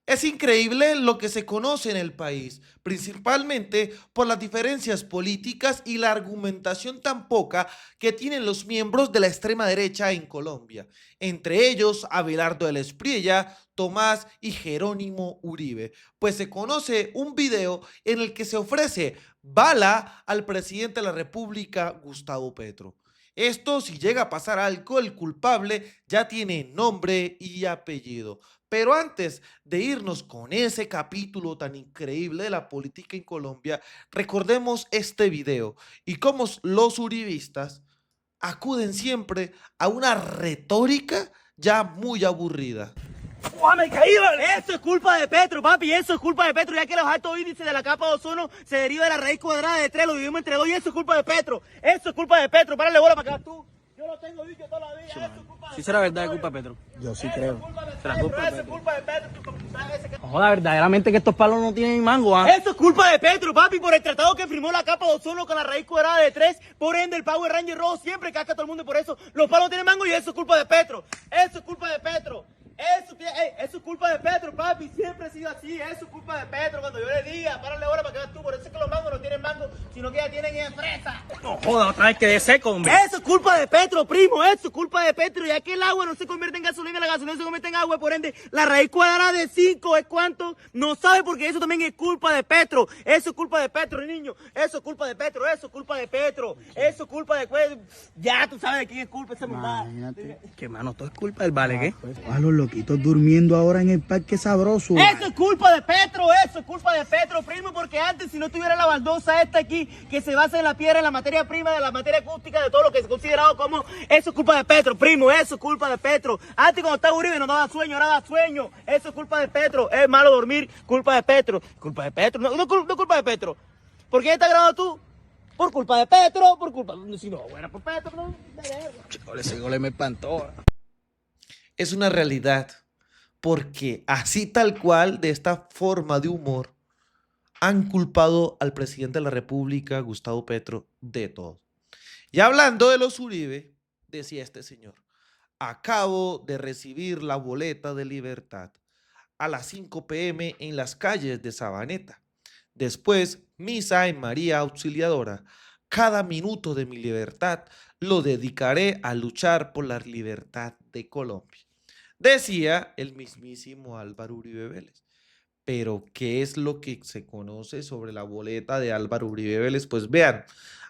Es increíble lo que se conoce en el país, principalmente por las diferencias políticas y la argumentación tan poca que tienen los miembros de la extrema derecha en Colombia, entre ellos Abelardo del Espriella, Tomás y Jerónimo Uribe, pues se conoce un video en el que se ofrece bala al presidente de la República, Gustavo Petro. Esto, si llega a pasar algo, el culpable ya tiene nombre y apellido. Pero antes de irnos con ese capítulo tan increíble de la política en Colombia, recordemos este video y cómo los uribistas acuden siempre a una retórica ya muy aburrida. ¡Oh, me caí, vale! Eso es culpa de Petro, papi, eso es culpa de Petro, ya que los altos índices de la capa de ozono se deriva de la raíz cuadrada de 3, lo vivimos entre 2 y eso es culpa de Petro. Eso es culpa de Petro, párale bola para acá tú. Yo lo tengo dicho toda la vida, eso es culpa de Si será verdad, es culpa de Petro. Yo sí creo. Eso es culpa de Petro. Joder, verdaderamente que estos palos no tienen mango, ¿ah? Eso es culpa de Petro, papi, por el tratado que firmó la capa de ozono con la raíz cuadrada de 3. Por ende, el Power Ranger rojo siempre casca a todo el mundo por eso. Los palos no tienen mango y eso es culpa de Petro. Eso es culpa de Petro. Eso es culpa de Petro, papi. Siempre ha sido así. Eso es culpa de Petro. Cuando yo le diga, párale ahora para que veas tú. Por eso es que los mangos no tienen mango, sino que ya tienen fresa. No joda, otra vez que de seco, hombre. Eso es culpa de Petro, primo. Eso es culpa de Petro. Ya que el agua no se convierte en gasolina, la gasolina se convierte en agua. Por ende, la raíz cuadrada de 5 es cuánto. No sabe porque eso también es culpa de Petro. Eso es culpa de Petro, niño. Eso es culpa de Petro. Eso es culpa de Petro. Eso es culpa de... Ya tú sabes de quién es culpa esa maldad. Imagínate. Que mano, todo es culpa del vale, ¿qué? A los loquitos durmiendo ahora en el parque sabroso. Eso es culpa de Petro, eso es culpa de Petro, primo, porque antes si no tuviera la baldosa esta aquí, que se basa en la piedra, en la materia prima, de la materia acústica, de todo lo que es considerado como, eso es culpa de Petro, primo, eso es culpa de Petro. Antes cuando estaba Uribe no daba sueño, ahora da sueño, eso es culpa de Petro, es malo dormir, culpa de Petro, no culpa de Petro. ¿Por qué estás grabando tú? Por culpa de Petro, por culpa, si no, bueno, por Petro, no. Ese gol me espantó. Es una realidad, porque así tal cual, de esta forma de humor, han culpado al presidente de la República, Gustavo Petro, de todo. Y hablando de los Uribe, decía este señor: acabo de recibir la boleta de libertad a las 5 p.m. en las calles de Sabaneta. Después, misa en María Auxiliadora. Cada minuto de mi libertad lo dedicaré a luchar por la libertad de Colombia. Decía el mismísimo Álvaro Uribe Vélez. Pero, ¿qué es lo que se conoce sobre la boleta de Álvaro Uribe Vélez? Pues vean,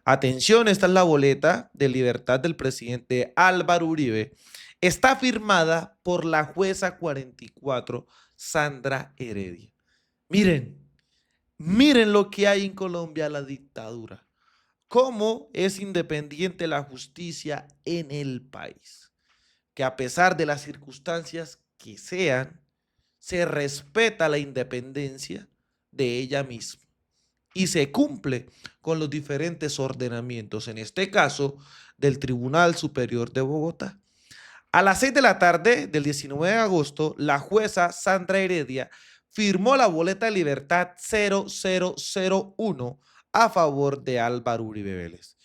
atención, esta es la boleta de libertad del presidente Álvaro Uribe. Está firmada por la jueza 44, Sandra Heredia. Miren lo que hay en Colombia, la dictadura. Cómo es independiente la justicia en el país. Que a pesar de las circunstancias que sean, se respeta la independencia de ella misma y se cumple con los diferentes ordenamientos, en este caso del Tribunal Superior de Bogotá. A las 6 de la tarde del 19 de agosto, la jueza Sandra Heredia firmó la boleta de libertad 0001 a favor de Álvaro Uribe Vélez.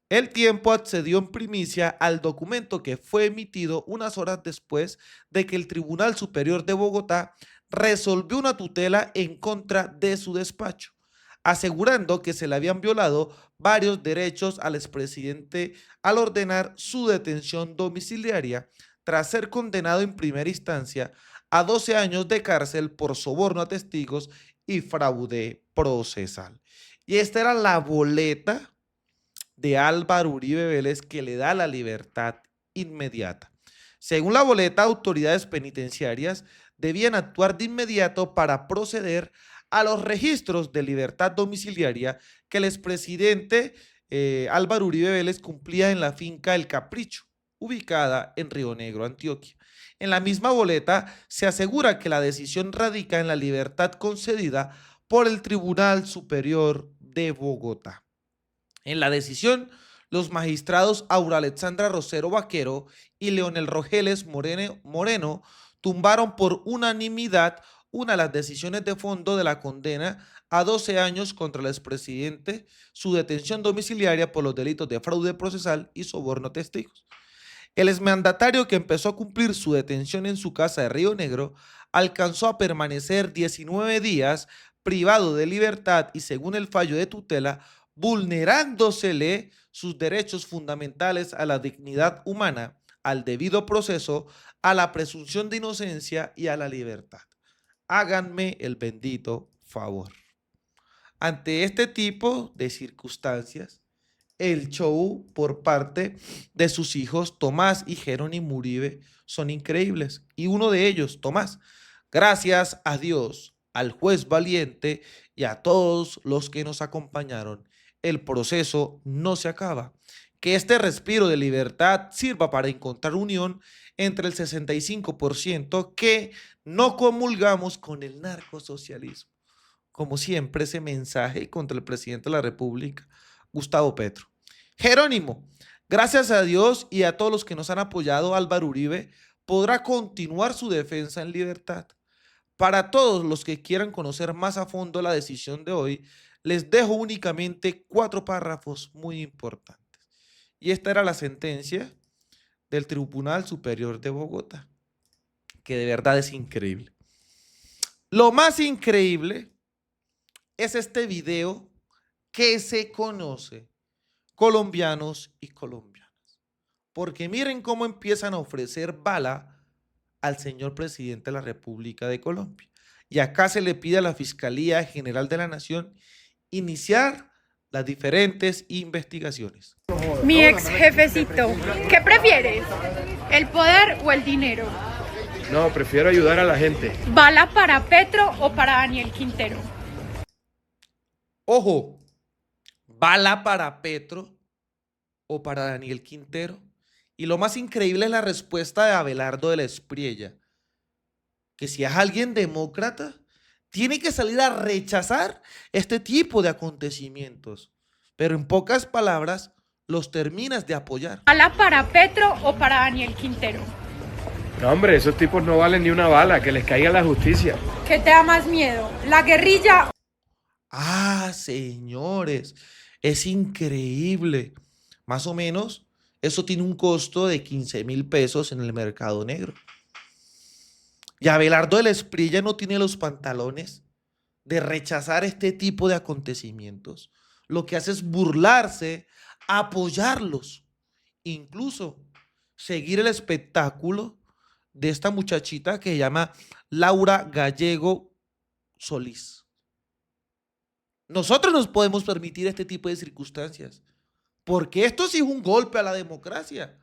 El Tiempo accedió en primicia al documento que fue emitido unas horas después de que el Tribunal Superior de Bogotá resolvió una tutela en contra de su despacho, asegurando que se le habían violado varios derechos al expresidente al ordenar su detención domiciliaria tras ser condenado en primera instancia a 12 años de cárcel por soborno a testigos y fraude procesal. Y esta era la boleta de Álvaro Uribe Vélez que le da la libertad inmediata. Según la boleta, autoridades penitenciarias debían actuar de inmediato para proceder a los registros de libertad domiciliaria que el expresidente Álvaro Uribe Vélez cumplía en la finca El Capricho, ubicada en Río Negro, Antioquia. En la misma boleta se asegura que la decisión radica en la libertad concedida por el Tribunal Superior de Bogotá. En la decisión, los magistrados Aura Alexandra Rosero Vaquero y Leonel Rogeles Moreno tumbaron por unanimidad una de las decisiones de fondo de la condena a 12 años contra el expresidente, su detención domiciliaria por los delitos de fraude procesal y soborno a testigos. El exmandatario, que empezó a cumplir su detención en su casa de Río Negro, alcanzó a permanecer 19 días privado de libertad y, según el fallo de tutela, vulnerándosele sus derechos fundamentales a la dignidad humana, al debido proceso, a la presunción de inocencia y a la libertad. Háganme el bendito favor. Ante este tipo de circunstancias, el show por parte de sus hijos Tomás y Jerónimo Uribe son increíbles. Y uno de ellos, Tomás, gracias a Dios, al juez valiente y a todos los que nos acompañaron, el proceso no se acaba. Que este respiro de libertad sirva para encontrar unión entre el 65% que no comulgamos con el narcosocialismo. Como siempre, ese mensaje contra el presidente de la República, Gustavo Petro. Jerónimo, gracias a Dios y a todos los que nos han apoyado, Álvaro Uribe podrá continuar su defensa en libertad. Para todos los que quieran conocer más a fondo la decisión de hoy, les dejo únicamente 4 párrafos muy importantes. Y esta era la sentencia del Tribunal Superior de Bogotá, que de verdad es increíble. Lo más increíble es este video que se conoce, colombianos y colombianas. Porque miren cómo empiezan a ofrecer bala al señor presidente de la República de Colombia. Y acá se le pide a la Fiscalía General de la Nación iniciar las diferentes investigaciones. Mi ex jefecito, ¿qué prefieres? ¿El poder o el dinero? No, prefiero ayudar a la gente. ¿Bala para Petro o para Daniel Quintero? Ojo, bala para Petro o para Daniel Quintero. Y lo más increíble es la respuesta de Abelardo de la Espriella, que si es alguien demócrata, tiene que salir a rechazar este tipo de acontecimientos. Pero en pocas palabras, los terminas de apoyar. ¿Bala para Petro o para Daniel Quintero? No, hombre, esos tipos no valen ni una bala, que les caiga la justicia. ¿Qué te da más miedo? ¿La guerrilla? Ah, señores, es increíble. Más o menos, eso tiene un costo de 15.000 pesos en el mercado negro. Y Abelardo de la Espriella no tiene los pantalones de rechazar este tipo de acontecimientos. Lo que hace es burlarse, apoyarlos, incluso seguir el espectáculo de esta muchachita que se llama Laura Gallego Solís. Nosotros nos podemos permitir este tipo de circunstancias, porque esto sí es un golpe a la democracia.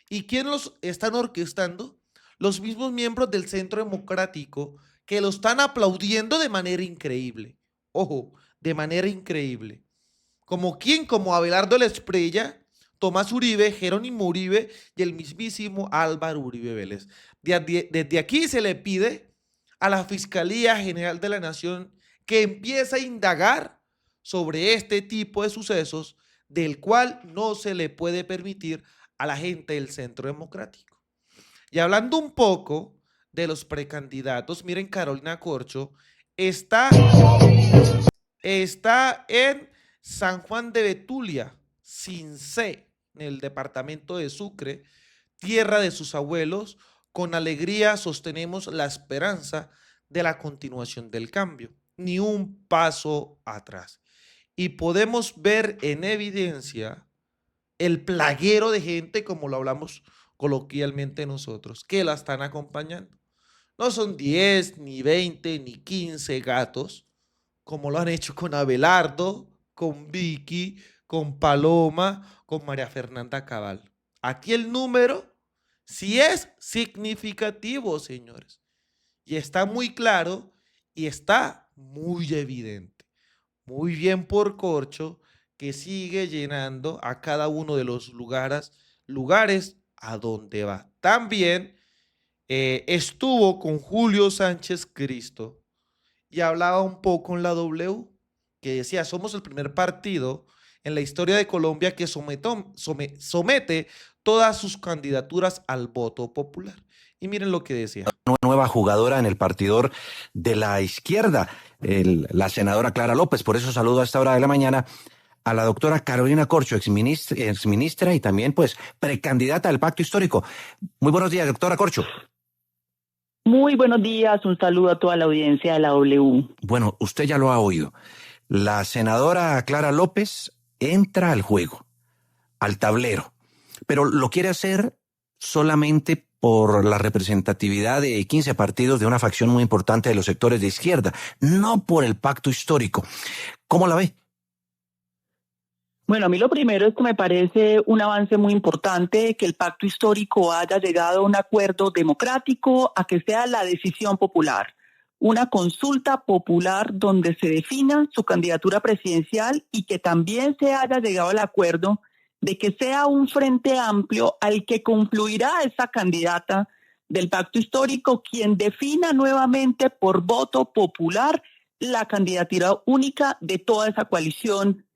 ¿Y quién los están orquestando? Los mismos miembros del Centro Democrático, que lo están aplaudiendo de manera increíble. Ojo, de manera increíble. ¿Como quién? Como Abelardo de la Espriella, Tomás Uribe, Jerónimo Uribe y el mismísimo Álvaro Uribe Vélez. Desde aquí se le pide a la Fiscalía General de la Nación que empiece a indagar sobre este tipo de sucesos, del cual no se le puede permitir a la gente del Centro Democrático. Y hablando un poco de los precandidatos, miren, Carolina Corcho está en San Juan de Betulia, sin C, en el departamento de Sucre, tierra de sus abuelos. Con alegría sostenemos la esperanza de la continuación del cambio, ni un paso atrás. Y podemos ver en evidencia el plaguero de gente, como lo hablamos coloquialmente nosotros, que la están acompañando. No son 10, ni 20, ni 15 gatos, como lo han hecho con Abelardo, con Vicky, con Paloma, con María Fernanda Cabal. Aquí el número sí es significativo, señores. Y está muy claro y está muy evidente. Muy bien por Corcho, que sigue llenando a cada uno de los lugares a donde va. También estuvo con Julio Sánchez Cristo y hablaba un poco en la W, que decía, somos el primer partido en la historia de Colombia que somete todas sus candidaturas al voto popular. Y miren lo que decía. Nueva jugadora en el partidor de la izquierda, la senadora Clara López. Por eso saludo a esta hora de la mañana a la doctora Carolina Corcho, exministra y también pues precandidata al Pacto Histórico. Muy buenos días, doctora Corcho. Muy buenos días, un saludo a toda la audiencia de la W. Bueno, usted ya lo ha oído. La senadora Clara López entra al juego, al tablero, pero lo quiere hacer solamente por la representatividad de 15 partidos de una facción muy importante de los sectores de izquierda, no por el pacto histórico. ¿Cómo la ve? Bueno, a mí lo primero es que me parece un avance muy importante que el pacto histórico haya llegado a un acuerdo democrático, a que sea la decisión popular, una consulta popular donde se defina su candidatura presidencial y que también se haya llegado al acuerdo de que sea un frente amplio al que confluirá esa candidata del pacto histórico quien defina nuevamente por voto popular la candidatura única de toda esa coalición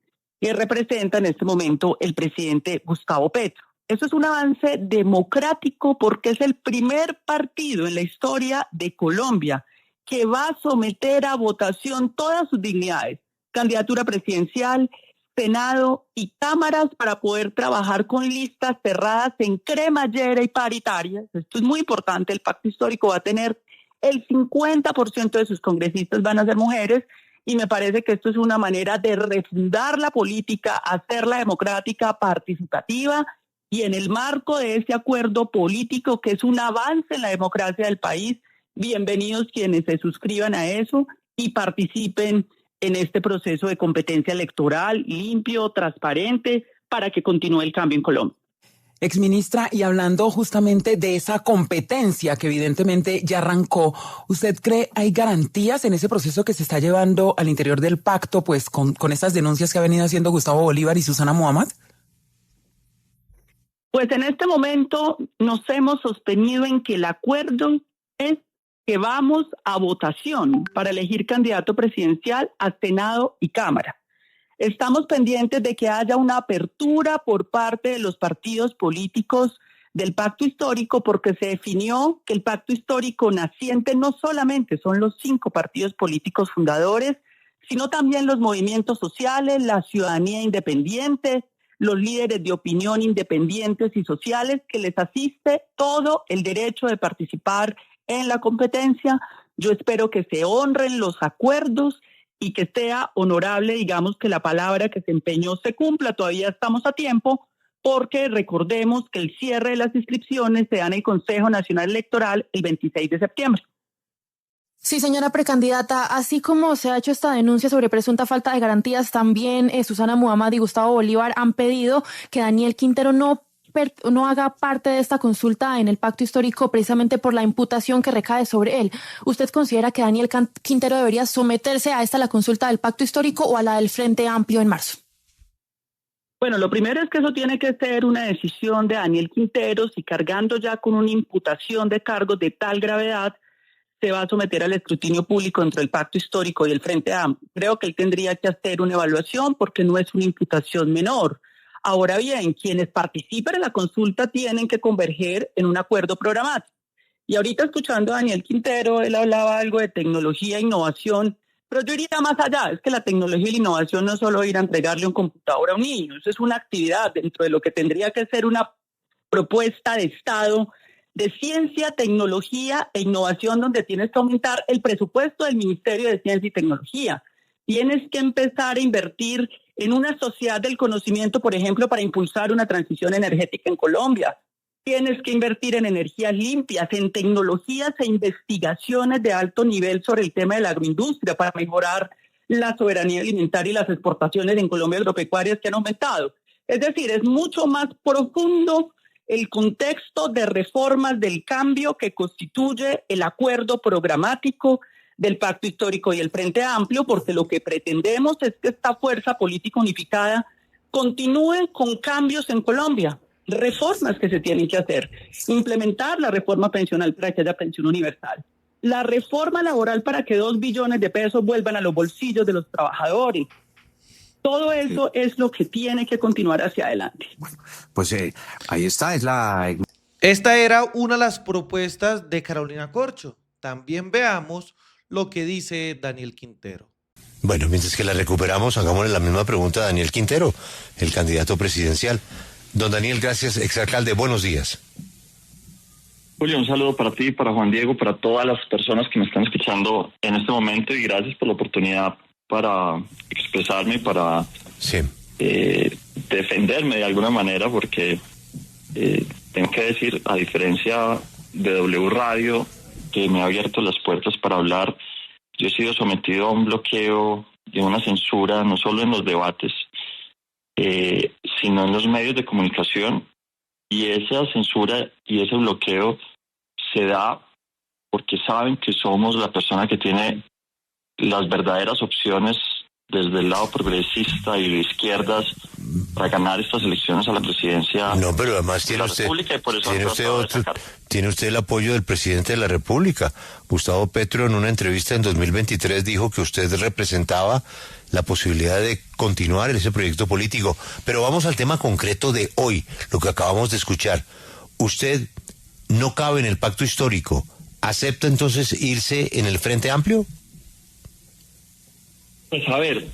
que representa en este momento el presidente Gustavo Petro. Eso es un avance democrático porque es el primer partido en la historia de Colombia que va a someter a votación todas sus dignidades, candidatura presidencial, Senado y cámaras para poder trabajar con listas cerradas en cremallera y paritarias. Esto es muy importante, el pacto histórico va a tener el 50% de sus congresistas van a ser mujeres y me parece que esto es una manera de refundar la política, hacerla democrática, participativa y en el marco de ese acuerdo político que es un avance en la democracia del país, bienvenidos quienes se suscriban a eso y participen en este proceso de competencia electoral limpio, transparente, para que continúe el cambio en Colombia. Exministra, y hablando justamente de esa competencia que evidentemente ya arrancó, ¿usted cree hay garantías en ese proceso que se está llevando al interior del pacto, pues con estas denuncias que ha venido haciendo Gustavo Bolívar y Susana Muhammad? Pues en este momento nos hemos sostenido en que el acuerdo es que vamos a votación para elegir candidato presidencial a Senado y Cámara. Estamos pendientes de que haya una apertura por parte de los partidos políticos del pacto histórico porque se definió que el pacto histórico naciente no solamente son los 5 partidos políticos fundadores, sino también los movimientos sociales, la ciudadanía independiente, los líderes de opinión independientes y sociales que les asiste todo el derecho de participar en la competencia. Yo espero que se honren los acuerdos y que sea honorable, digamos, que la palabra que se empeñó se cumpla. Todavía estamos a tiempo porque recordemos que el cierre de las inscripciones se da en el Consejo Nacional Electoral el 26 de septiembre. Sí, señora precandidata, así como se ha hecho esta denuncia sobre presunta falta de garantías, también Susana Muhammad y Gustavo Bolívar han pedido que Daniel Quintero no haga parte de esta consulta en el pacto histórico precisamente por la imputación que recae sobre él. ¿Usted considera que Daniel Quintero debería someterse a la consulta del pacto histórico o a la del Frente Amplio en marzo? Bueno, lo primero es que eso tiene que ser una decisión de Daniel Quintero, si cargando ya con una imputación de cargos de tal gravedad, se va a someter al escrutinio público entre el pacto histórico y el Frente Amplio. Creo que él tendría que hacer una evaluación porque no es una imputación menor. Ahora bien, quienes participan en la consulta tienen que converger en un acuerdo programático. Y ahorita escuchando a Daniel Quintero, él hablaba algo de tecnología e innovación, pero yo iría más allá. Es que la tecnología y la innovación no es solo ir a entregarle un computador a un niño, eso es una actividad dentro de lo que tendría que ser una propuesta de Estado de ciencia, tecnología e innovación donde tienes que aumentar el presupuesto del Ministerio de Ciencia y Tecnología. Tienes que empezar a invertir en una sociedad del conocimiento, por ejemplo, para impulsar una transición energética en Colombia. Tienes que invertir en energías limpias, en tecnologías e investigaciones de alto nivel sobre el tema de la agroindustria para mejorar la soberanía alimentaria y las exportaciones en Colombia agropecuarias que han aumentado. Es decir, es mucho más profundo el contexto de reformas del cambio que constituye el acuerdo programático del Pacto Histórico y el Frente Amplio, porque lo que pretendemos es que esta fuerza política unificada continúe con cambios en Colombia, reformas que se tienen que hacer, implementar la reforma pensional para que haya pensión universal, la reforma laboral para que 2 billones de pesos vuelvan a los bolsillos de los trabajadores. Todo eso es lo que tiene que continuar hacia adelante. Bueno, pues ahí está, Esta era una de las propuestas de Carolina Corcho. También veamos lo que dice Daniel Quintero. Bueno, mientras que la recuperamos, hagámosle la misma pregunta a Daniel Quintero, el candidato presidencial. Don Daniel, gracias, exalcalde, buenos días. Julio, un saludo para ti, para Juan Diego, para todas las personas que me están escuchando en este momento y gracias por la oportunidad para expresarme y para defenderme de alguna manera, porque tengo que decir, a diferencia de W Radio, que me ha abierto las puertas para hablar, yo he sido sometido a un bloqueo y a una censura, no solo en los debates, sino en los medios de comunicación, y esa censura y ese bloqueo se da porque saben que somos la persona que tiene las verdaderas opciones desde el lado progresista y de izquierdas para ganar estas elecciones a la presidencia. No, pero además de la República, y por eso tiene usted el apoyo del presidente de la República. Gustavo Petro, en una entrevista en 2023, dijo que usted representaba la posibilidad de continuar ese proyecto político. Pero vamos al tema concreto de hoy, lo que acabamos de escuchar. Usted no cabe en el pacto histórico. ¿Acepta entonces irse en el Frente Amplio? Pues a ver,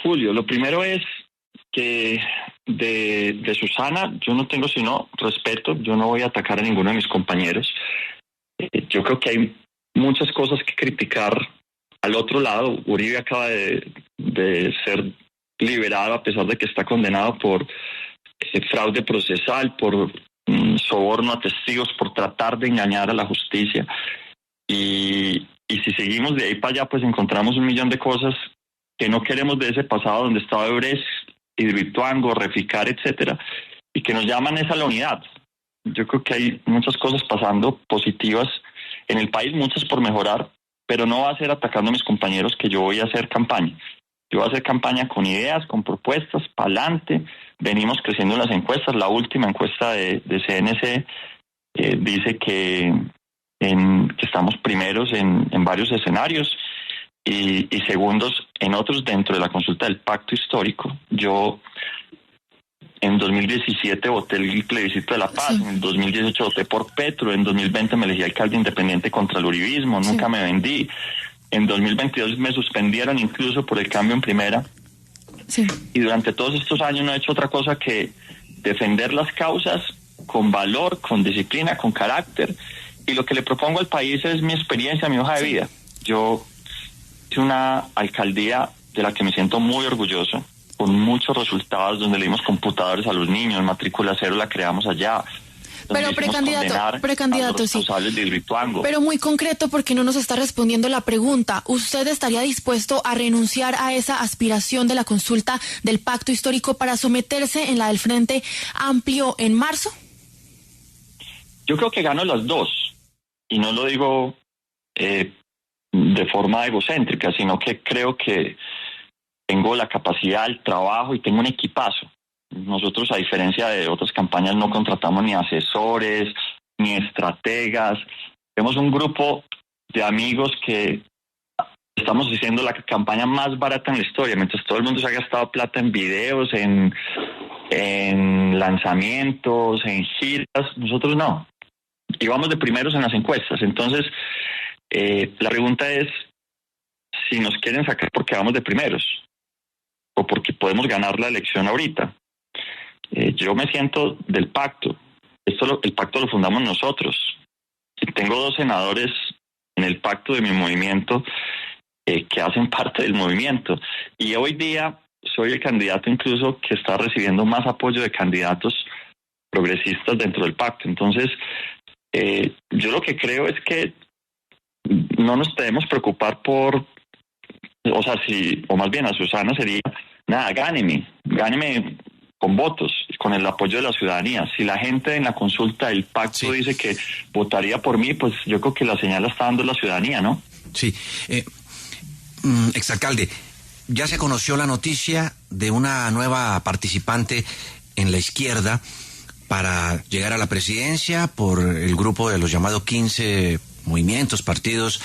Julio, lo primero es que de Susana yo no tengo sino respeto, yo no voy a atacar a ninguno de mis compañeros. Yo creo que hay muchas cosas que criticar al otro lado. Uribe acaba de ser liberado a pesar de que está condenado por fraude procesal, por soborno a testigos, por tratar de engañar a la justicia. Y si seguimos de ahí para allá, pues encontramos 1.000.000 de cosas que no queremos de ese pasado donde estaba Ebrez, Hidroituango, Reficar, etcétera, y que nos llaman a la unidad. Yo creo que hay muchas cosas pasando positivas en el país, muchas por mejorar, pero no va a ser atacando a mis compañeros que yo voy a hacer campaña. Yo voy a hacer campaña con ideas, con propuestas, para adelante. Venimos creciendo en las encuestas. La última encuesta de CNC dice que estamos primeros en varios escenarios y segundos en otros dentro de la consulta del pacto histórico. Yo en 2017 voté el plebiscito de la paz, en 2018 voté por Petro, en 2020 me elegí alcalde independiente contra el uribismo, nunca me vendí. En 2022 me suspendieron incluso por el cambio en primera. Y durante todos estos años no he hecho otra cosa que defender las causas con valor, con disciplina, con carácter. Y lo que le propongo al país es mi experiencia, mi hoja de vida. Yo hice una alcaldía de la que me siento muy orgulloso, con muchos resultados, donde le dimos computadores a los niños, matrícula cero la creamos allá. Pero precandidato, sí. De pero muy concreto, porque no nos está respondiendo la pregunta. ¿Usted estaría dispuesto a renunciar a esa aspiración de la consulta del pacto histórico para someterse en la del Frente Amplio en marzo? Yo creo que gano las dos. Y no lo digo de forma egocéntrica, sino que creo que tengo la capacidad, el trabajo y tengo un equipazo. Nosotros, a diferencia de otras campañas, no contratamos ni asesores, ni estrategas. Tenemos un grupo de amigos que estamos haciendo la campaña más barata en la historia, mientras todo el mundo se ha gastado plata en videos, en lanzamientos, en giras. Nosotros no. Y vamos de primeros en las encuestas. Entonces, la pregunta es si nos quieren sacar porque vamos de primeros o porque podemos ganar la elección ahorita. Yo me siento del pacto. El pacto lo fundamos nosotros. Tengo 2 senadores en el pacto de mi movimiento que hacen parte del movimiento. Y hoy día soy el candidato incluso que está recibiendo más apoyo de candidatos progresistas dentro del pacto. Entonces, yo lo que creo es que no nos debemos preocupar por, o más bien a Susana sería, nada, gáneme con votos, con el apoyo de la ciudadanía. Si la gente en la consulta del pacto dice que votaría por mí, pues yo creo que la señal la está dando la ciudadanía, ¿no? Sí. Exalcalde, ya se conoció la noticia de una nueva participante en la izquierda para llegar a la presidencia por el grupo de los llamados 15 movimientos, partidos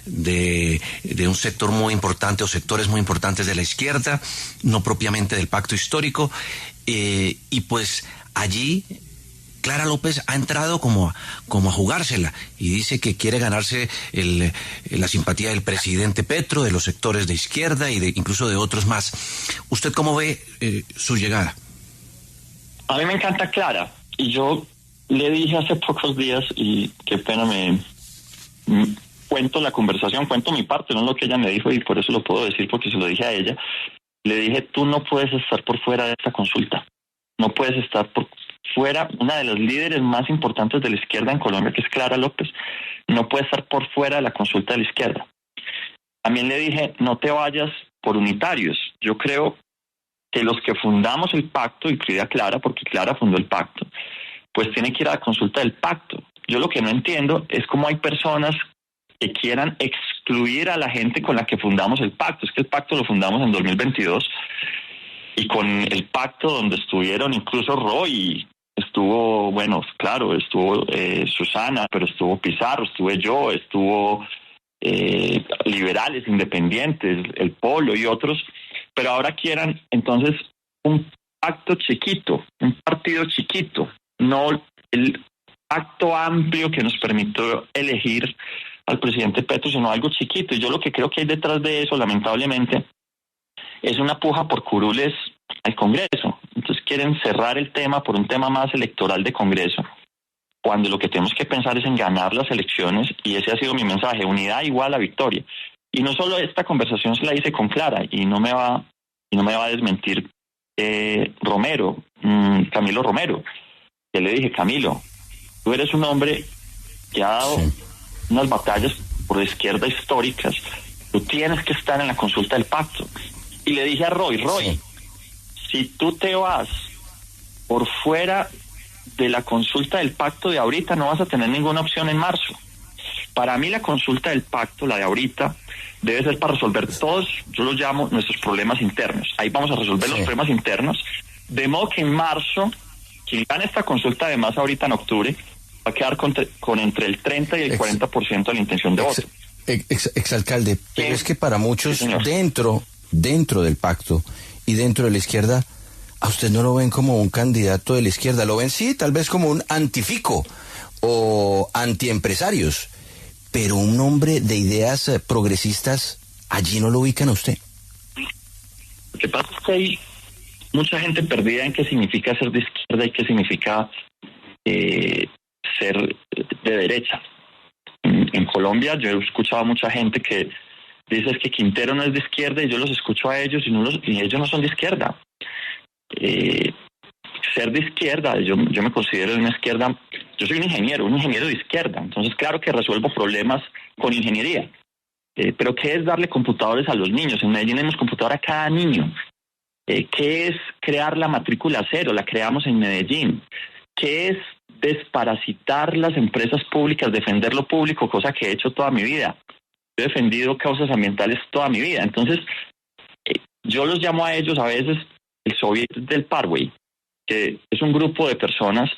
de un sector muy importante o sectores muy importantes de la izquierda, no propiamente del pacto histórico, y pues allí Clara López ha entrado como a jugársela y dice que quiere ganarse la simpatía del presidente Petro, de los sectores de izquierda y incluso de otros más. ¿Usted cómo ve su llegada? A mí me encanta Clara, y yo le dije hace pocos días, y qué pena cuento la conversación, cuento mi parte, no lo que ella me dijo, y por eso lo puedo decir porque se lo dije a ella. Le dije, tú no puedes estar por fuera de esta consulta, no puedes estar por fuera, una de los líderes más importantes de la izquierda en Colombia, que es Clara López, no puede estar por fuera de la consulta de la izquierda. También le dije, no te vayas por unitarios. Yo creo que los que fundamos el pacto, y cuida Clara, porque Clara fundó el pacto, pues tiene que ir a la consulta del pacto. Yo lo que no entiendo es cómo hay personas que quieran excluir a la gente con la que fundamos el pacto. Es que el pacto lo fundamos en 2022, y con el pacto donde estuvieron incluso Roy, estuvo, bueno, claro, estuvo Susana, pero estuvo Pizarro, estuve yo, estuvo liberales, independientes, el Polo y otros, pero ahora quieran entonces un pacto chiquito, un partido chiquito, no el pacto amplio que nos permitió elegir al presidente Petro, sino algo chiquito. Y yo lo que creo que hay detrás de eso, lamentablemente, es una puja por curules al Congreso. Entonces quieren cerrar el tema por un tema más electoral de Congreso, cuando lo que tenemos que pensar es en ganar las elecciones, y ese ha sido mi mensaje: unidad igual a victoria. Y no solo esta conversación se la hice con Clara, y no me va a desmentir Camilo Romero. Yo le dije, Camilo, tú eres un hombre que ha dado unas batallas por la izquierda históricas, tú tienes que estar en la consulta del pacto. Y le dije a Roy, si tú te vas por fuera de la consulta del pacto de ahorita, no vas a tener ninguna opción en marzo. Para mí la consulta del pacto, la de ahorita, debe ser para resolver todos, yo los llamo nuestros problemas internos. Ahí vamos a resolver los problemas internos, de modo que en marzo, quien gane esta consulta, además ahorita en octubre, va a quedar con entre el 30 y el 40% de la intención de voto. Exalcalde, pero es que para muchos dentro del pacto y dentro de la izquierda, a usted no lo ven como un candidato de la izquierda, lo ven sí, tal vez como un antifico o antiempresarios, pero un hombre de ideas progresistas, allí no lo ubican a usted. Lo que pasa es que hay mucha gente perdida en qué significa ser de izquierda y qué significa ser de derecha. En Colombia yo he escuchado a mucha gente que dice que Quintero no es de izquierda, y yo los escucho a ellos y ellos no son de izquierda. Ser de izquierda, yo me considero de una izquierda, yo soy un ingeniero de izquierda, entonces claro que resuelvo problemas con ingeniería, pero ¿qué es darle computadores a los niños? En Medellín tenemos computadora a cada niño. ¿Qué es crear la matrícula cero? La creamos en Medellín. ¿Qué es desparasitar las empresas públicas, defender lo público? Cosa que he hecho toda mi vida. He defendido causas ambientales toda mi vida. Entonces, yo los llamo a ellos a veces el Soviet del Paraguay, que es un grupo de personas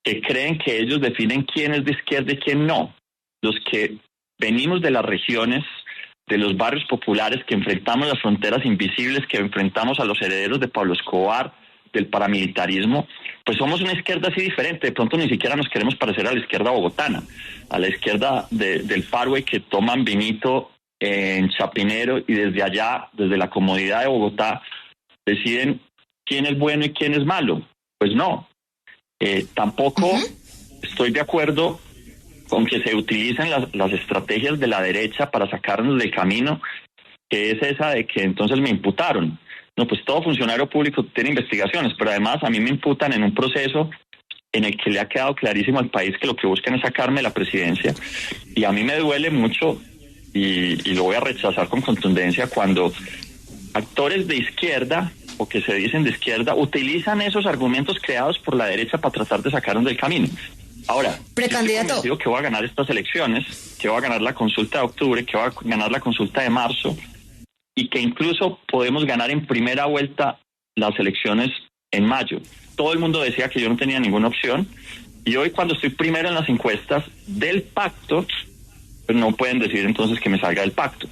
que creen que ellos definen quién es de izquierda y quién no. Los que venimos de las regiones, de los barrios populares, que enfrentamos las fronteras invisibles, que enfrentamos a los herederos de Pablo Escobar, del paramilitarismo, pues somos una izquierda así diferente. De pronto ni siquiera nos queremos parecer a la izquierda bogotana, a la izquierda del Paraguay, que toman vinito en Chapinero y desde allá, desde la comodidad de Bogotá, deciden quién es bueno y quién es malo. Pues no. Tampoco estoy de acuerdo con que se utilicen las estrategias de la derecha para sacarnos del camino, que es esa de que entonces me imputaron. No, pues todo funcionario público tiene investigaciones, pero además a mí me imputan en un proceso en el que le ha quedado clarísimo al país que lo que buscan es sacarme de la presidencia, y a mí me duele mucho y lo voy a rechazar con contundencia cuando actores de izquierda o que se dicen de izquierda utilizan esos argumentos creados por la derecha para tratar de sacarnos del camino. Ahora, precandidato, yo que voy a ganar estas elecciones, que voy a ganar la consulta de octubre, que voy a ganar la consulta de marzo, y que incluso podemos ganar en primera vuelta las elecciones en mayo. Todo el mundo decía que yo no tenía ninguna opción, y hoy, cuando estoy primero en las encuestas del pacto, pues no pueden decir entonces que me salga del pacto.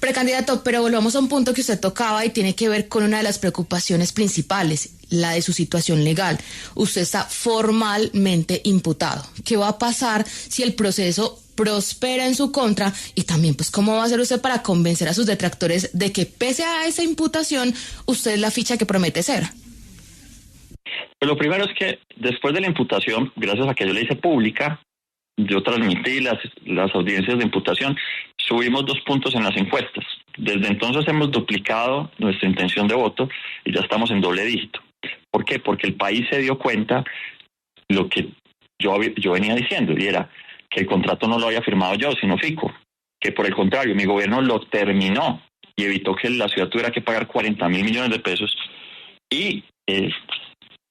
Precandidato, pero volvamos a un punto que usted tocaba y tiene que ver con una de las preocupaciones principales, la de su situación legal. Usted está formalmente imputado. ¿Qué va a pasar si el proceso prospera en su contra? Y también, pues, ¿cómo va a hacer usted para convencer a sus detractores de que pese a esa imputación, usted es la ficha que promete ser? Pues lo primero es que después de la imputación, gracias a que yo la hice pública, yo transmití las audiencias de imputación, subimos 2 puntos en las encuestas. Desde entonces hemos duplicado nuestra intención de voto y ya estamos en doble dígito. ¿Por qué? Porque el país se dio cuenta lo que yo venía diciendo, y era que el contrato no lo había firmado yo, sino Fico, que por el contrario, mi gobierno lo terminó y evitó que la ciudad tuviera que pagar 40.000 millones de pesos. Y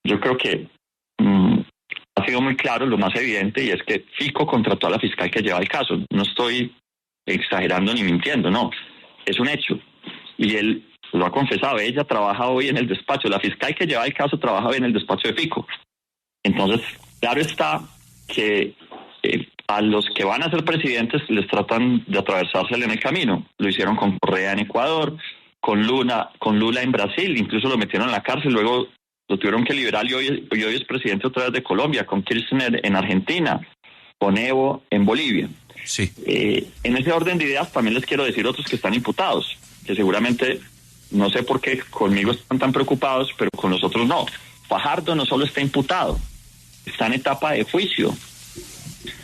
yo creo que ha sido muy claro lo más evidente, y es que Fico contrató a la fiscal que lleva el caso. No estoy exagerando ni mintiendo, no, es un hecho. Y él lo ha confesado, ella trabaja hoy en el despacho, la fiscal que lleva el caso trabaja hoy en el despacho de Fico. Entonces, claro está que a los que van a ser presidentes les tratan de atravesársele en el camino. Lo hicieron con Correa en Ecuador, con Lula en Brasil, incluso lo metieron en la cárcel, luego lo tuvieron que liberar y hoy es presidente otra vez de Colombia, con Kirchner en Argentina, con Evo en Bolivia. Sí. En ese orden de ideas también les quiero decir otros que están imputados, que seguramente, no sé por qué conmigo están tan preocupados, pero con los otros no. Fajardo no solo está imputado, está en etapa de juicio.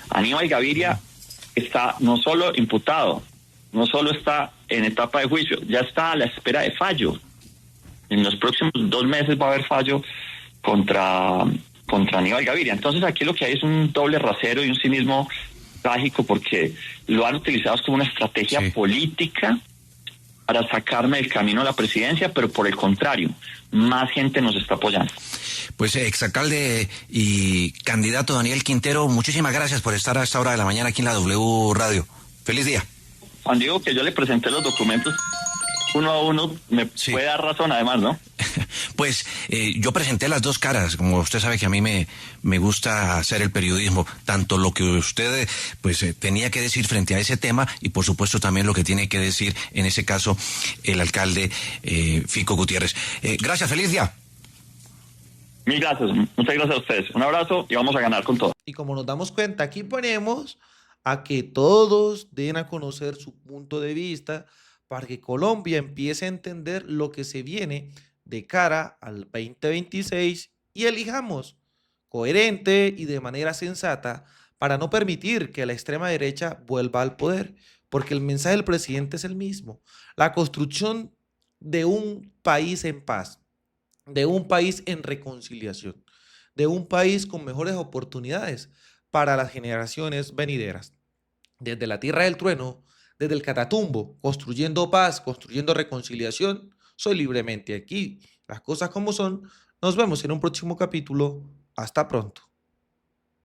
Aníbal Gaviria está no solo imputado, no solo está en etapa de juicio, ya está a la espera de fallo. En los próximos 2 meses va a haber fallo contra Aníbal Gaviria. Entonces aquí lo que hay es un doble rasero y un cinismo trágico, porque lo han utilizado como una estrategia política para sacarme del camino a la presidencia, pero por el contrario, más gente nos está apoyando. Pues exalcalde y candidato Daniel Quintero, muchísimas gracias por estar a esta hora de la mañana aquí en la W Radio. Feliz día. Cuando digo que yo le presenté los documentos uno a uno, me puede dar razón además, ¿no? Pues yo presenté las 2 caras, como usted sabe que a mí me gusta hacer el periodismo, tanto lo que usted tenía que decir frente a ese tema y por supuesto también lo que tiene que decir en ese caso el alcalde Fico Gutiérrez. Gracias, feliz día. Mil gracias, muchas gracias a ustedes. Un abrazo y vamos a ganar con todo. Y como nos damos cuenta, aquí ponemos a que todos den a conocer su punto de vista para que Colombia empiece a entender lo que se viene de cara al 2026 y elijamos coherente y de manera sensata para no permitir que la extrema derecha vuelva al poder, porque el mensaje del presidente es el mismo: la construcción de un país en paz, de un país en reconciliación, de un país con mejores oportunidades para las generaciones venideras. Desde la tierra del trueno, desde el Catatumbo, construyendo paz, construyendo reconciliación, soy Libremente aquí. Las cosas como son. Nos vemos en un próximo capítulo. Hasta pronto.